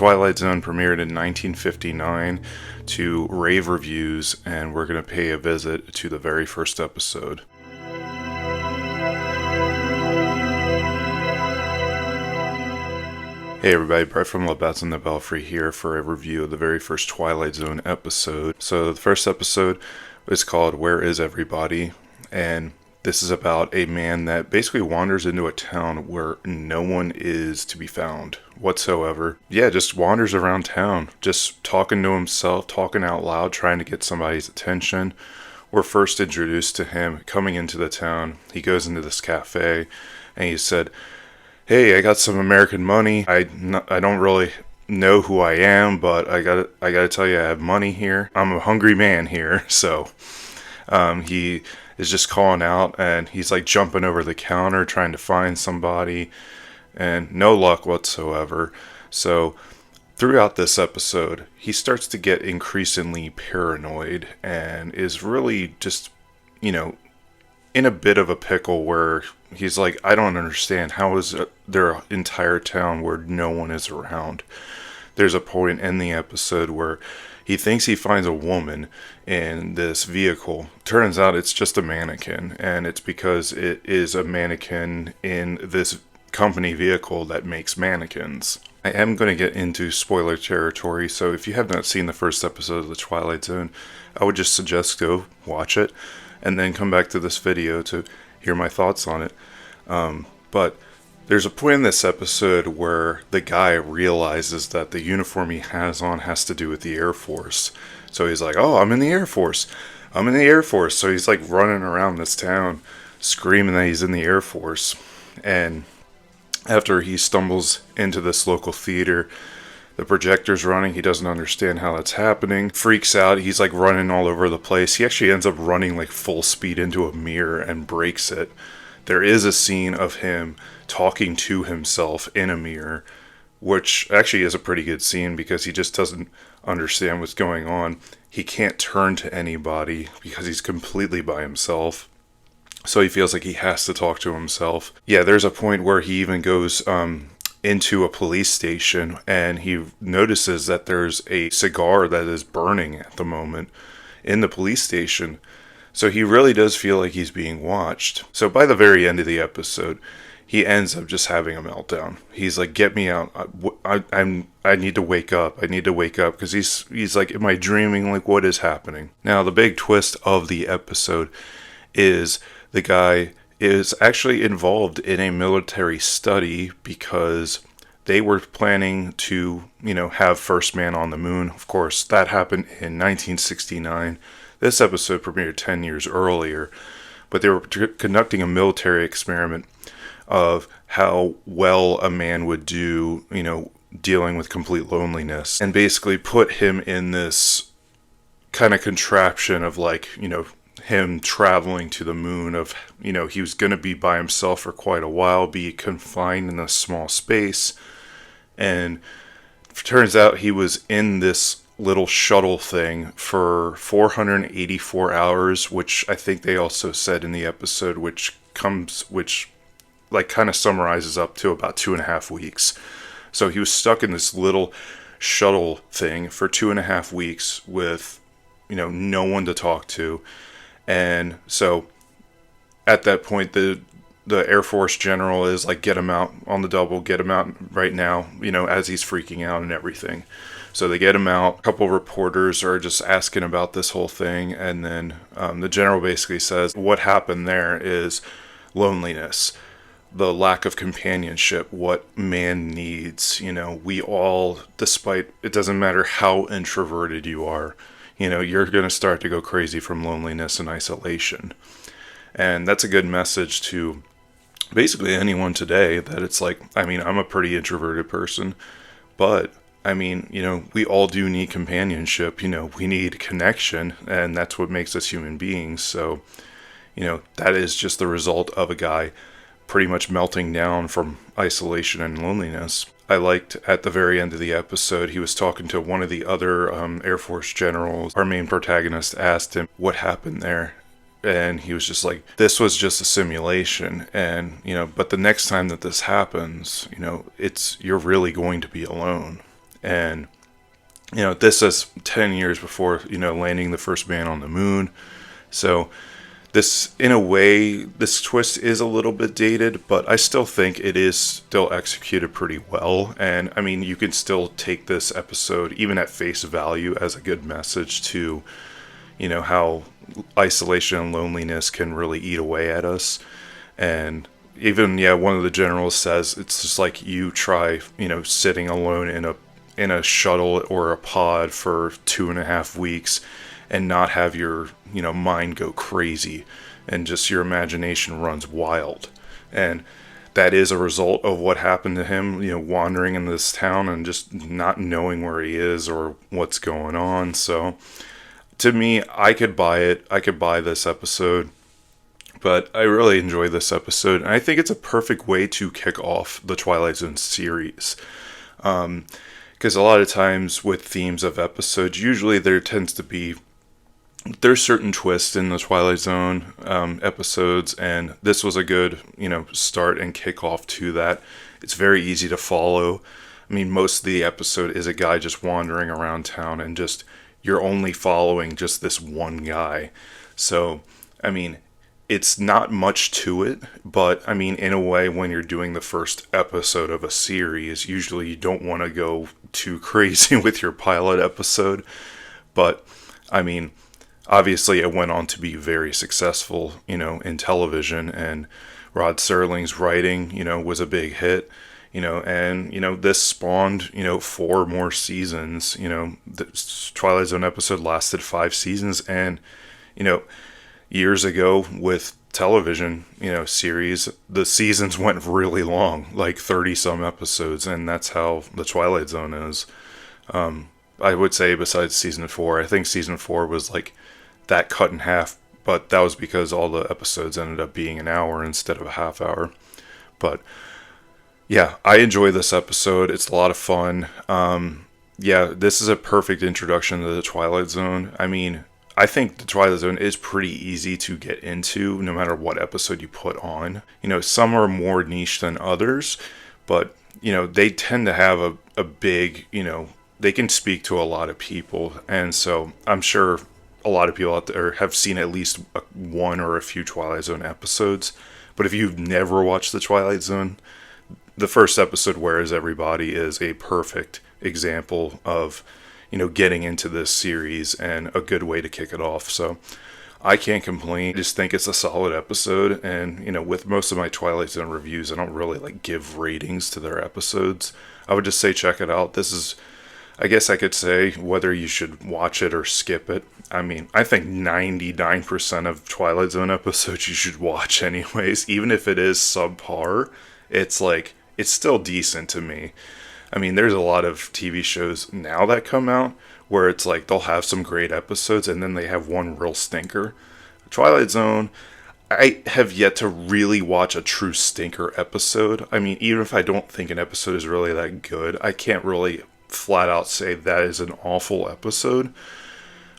Twilight Zone premiered in 1959 to rave reviews, and we're going to pay a visit to the very first episode. Hey everybody, Brett from La Bats and the Belfry here for a review of the very first Twilight Zone episode. So the first episode is called Where Is Everybody? And this is about a man that basically wanders into a town where no one is to be found whatsoever. Yeah, just wanders around town, just talking to himself, talking out loud, trying to get somebody's attention. We're first introduced to him coming into the town. He goes into this cafe and he said, "Hey, I got some American money. I don't really know who I am, but I gotta tell you, I have money here. I'm a hungry man here." So he is just calling out, and he's like jumping over the counter trying to find somebody, and no luck whatsoever. So throughout this episode, he starts to get increasingly paranoid and is really just, in a bit of a pickle where he's like, I don't understand. How is there an entire town where no one is around? There's a point in the episode where he thinks he finds a woman in this vehicle. Turns out it's just a mannequin, and it's because it is a mannequin in this company vehicle that makes mannequins. I am going to get into spoiler territory, so if you have not seen the first episode of The Twilight Zone, I would just suggest go watch it and then come back to this video to hear my thoughts on it. But there's a point in this episode where the guy realizes that the uniform he has on has to do with the Air Force. So he's like, "Oh, I'm in the Air Force. I'm in the Air Force." So he's like running around this town screaming that he's in the Air Force. And after he stumbles into this local theater, the projector's running. He doesn't understand how that's happening. Freaks out. He's like running all over the place. He actually ends up running like full speed into a mirror and breaks it. There is a scene of him talking to himself in a mirror, which actually is a pretty good scene because he just doesn't understand what's going on. He can't turn to anybody because he's completely by himself. So he feels like he has to talk to himself. Yeah, there's a point where he even goes into a police station, and he notices that there's a cigar that is burning at the moment in the police station. So he really does feel like he's being watched. So by the very end of the episode, he ends up just having a meltdown. He's like, "Get me out. I need to wake up. I need to wake up." Because he's like, "Am I dreaming? Like, what is happening?" Now, the big twist of the episode is the guy is actually involved in a military study because they were planning to, have first man on the moon. Of course, that happened in 1969. This episode premiered 10 years earlier, but they were conducting a military experiment of how well a man would do, dealing with complete loneliness, and basically put him in this kind of contraption of like, him traveling to the moon of, he was going to be by himself for quite a while, be confined in a small space. And it turns out he was in this little shuttle thing for 484 hours, which I think they also said in the episode, which like kind of summarizes up to about 2.5 weeks. So he was stuck in this little shuttle thing for 2.5 weeks with, no one to talk to. And so at that point, the Air Force general is like, "Get him out on the double, get him out right now," as he's freaking out and everything. So they get him out. A couple reporters are just asking about this whole thing. And then the general basically says what happened there is loneliness, the lack of companionship, what man needs. We all, despite, it doesn't matter how introverted you are, you're going to start to go crazy from loneliness and isolation. And that's a good message to basically anyone today, that it's like, I'm a pretty introverted person, but we all do need companionship. We need connection, and that's what makes us human beings. So, that is just the result of a guy pretty much melting down from isolation and loneliness. I liked at the very end of the episode, he was talking to one of the other Air Force generals. Our main protagonist asked him what happened there. And he was just like, this was just a simulation. And, but the next time that this happens, you're really going to be alone. And, this is 10 years before, landing the first man on the moon. So this, in a way, this twist is a little bit dated, but I still think it is still executed pretty well. And I mean, you can still take this episode, even at face value, as a good message to, how isolation and loneliness can really eat away at us. And even, one of the generals says it's just like you try, sitting alone in a shuttle or a pod for 2.5 weeks and not have your, mind go crazy and just your imagination runs wild. And that is a result of what happened to him, wandering in this town and just not knowing where he is or what's going on. So to me, I could buy it. I could buy this episode. But I really enjoy this episode, and I think it's a perfect way to kick off the Twilight Zone series. Because a lot of times with themes of episodes, usually there's certain twists in the Twilight Zone episodes, and this was a good, start and kickoff to that. It's very easy to follow. I mean, most of the episode is a guy just wandering around town, and just you're only following just this one guy. So, I mean, it's not much to it, but I mean, in a way, when you're doing the first episode of a series, usually you don't want to go too crazy with your pilot episode. But, I mean, obviously it went on to be very successful, in television, and Rod Serling's writing, was a big hit, and, this spawned, 4 more seasons. The Twilight Zone episode lasted 5 seasons, and, years ago with television, series, the seasons went really long, like 30 some episodes, and that's how the Twilight Zone is. I would say besides season 4, I think season 4 was like that cut in half, but that was because all the episodes ended up being an hour instead of a half hour. But yeah, I enjoy this episode. It's a lot of fun. This is a perfect introduction to the Twilight Zone. I mean, I think the Twilight Zone is pretty easy to get into no matter what episode you put on. Some are more niche than others, but, they tend to have a big, they can speak to a lot of people. And so I'm sure a lot of people out there have seen at least one or a few Twilight Zone episodes. But if you've never watched the Twilight Zone, the first episode, Where Is Everybody, is a perfect example of, getting into this series and a good way to kick it off. So I can't complain. I just think it's a solid episode. And, with most of my Twilight Zone reviews, I don't really give ratings to their episodes. I would just say check it out. This is, I guess I could say, whether you should watch it or skip it. I mean, I think 99% of Twilight Zone episodes you should watch anyways. Even if it is subpar, it's still decent to me. I mean, there's a lot of TV shows now that come out where it's like they'll have some great episodes and then they have one real stinker. Twilight Zone, I have yet to really watch a true stinker episode. I mean, even if I don't think an episode is really that good, I can't really flat out say that is an awful episode.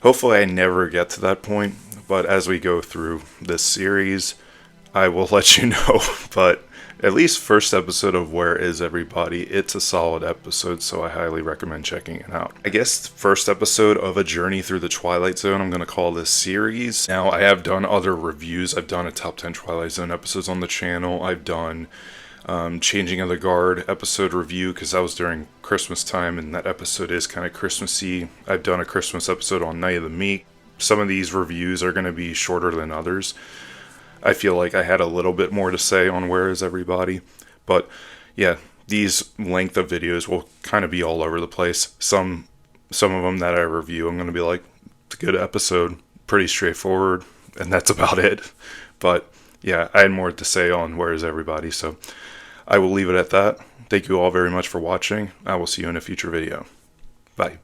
Hopefully I never get to that point, but as we go through this series, I will let you know. But at least first episode of Where Is Everybody, it's a solid episode, so I highly recommend checking it out. I guess first episode of a journey through the Twilight Zone, I'm going to call this series. Now, I have done other reviews. I've done a top 10 Twilight Zone episodes on the channel. I've done Changing of the Guard episode review, because that was during Christmas time, and that episode is kind of Christmassy. I've done a Christmas episode on Night of the Meek. Some of these reviews are going to be shorter than others. I feel like I had a little bit more to say on Where Is Everybody. But yeah, these length of videos will kind of be all over the place. Some of them that I review, I'm going to be like, it's a good episode, pretty straightforward, and that's about it. But yeah, I had more to say on Where Is Everybody, so I will leave it at that. Thank you all very much for watching. I will see you in a future video. Bye.